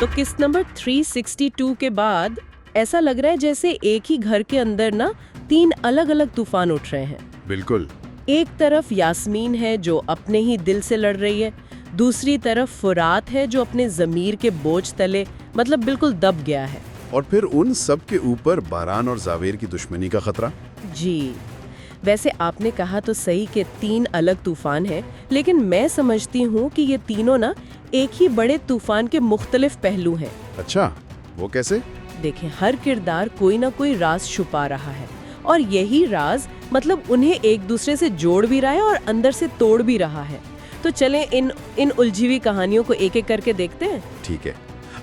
तो किस्त नंबर 362 के बाद ऐसा लग रहा है जैसे एक ही घर के अंदर ना 3 अलग-अलग तूफान उठ रहे हैं। बिल्कुल। एक तरफ यास्मीन है जो अपने ही दिल से लड़ रही है, दूसरी तरफ फुरात है जो अपने ज़मीर के बोझ तले मतलब बिल्कुल दब गया है। और फिर उन सब के ऊपर बारान और जावेर की दुश्मनी का खतरा। जी, वैसे आपने कहा तो सही कि 3 अलग तूफान हैं, लेकिन मैं समझती हूँ कि ये तीनों ना एक ही बड़े तूफान के मुख्तलिफ पहलू हैं। अच्छा, वो कैसे? देखें, हर किरदार कोई ना कोई राज छुपा रहा है और यही राज मतलब उन्हें एक दूसरे से जोड़ भी रहा है और अंदर से तोड़ भी रहा है। तो चलें इन उलझी हुई कहानियों को एक एक करके देखते हैं। ठीक है,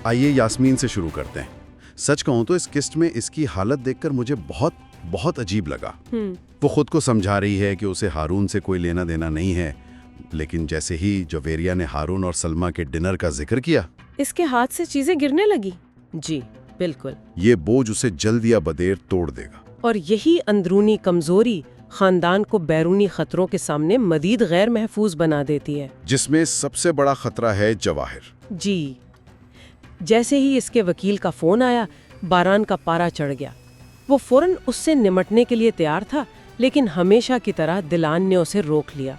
आइए यास्मीन से शुरू करते हैं। सच कहूँ तो इस किस्त में इसकी हालत देखकर मुझे बहुत बहुत अजीब लगा। वो खुद को समझा रही है कि उसे हारून से कोई लेना देना नहीं है, लेकिन जैसे ही जवेरिया ने हारून और सलमा के डिनर का जिक्र किया, इसके हाथ से चीजें गिरने लगी। जी बिल्कुल। ये बोझ उसे जल्द या बदेर तोड़ देगा। और यही अंदरूनी कमजोरी खानदान को बैरूनी खतरों के सामने मजीद गैर महफूज बना देती है, जिसमें सबसे बड़ा खतरा है जवाहिर। जी, जैसे ही इसके वकील का फोन आया, बारान का पारा चढ़ गया। वो फौरन उससे निमटने के लिए तैयार था, लेकिन हमेशा की तरह दिलान ने उसे रोक लिया।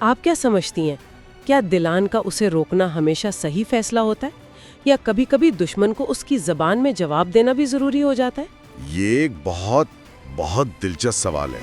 आप क्या समझती हैं, क्या दिलान का उसे रोकना हमेशा सही फैसला होता है, या कभी-कभी दुश्मन को उसकी जबान में जवाब देना भी जरूरी हो जाता है? ये एक बहुत बहुत दिलचस्प सवाल है।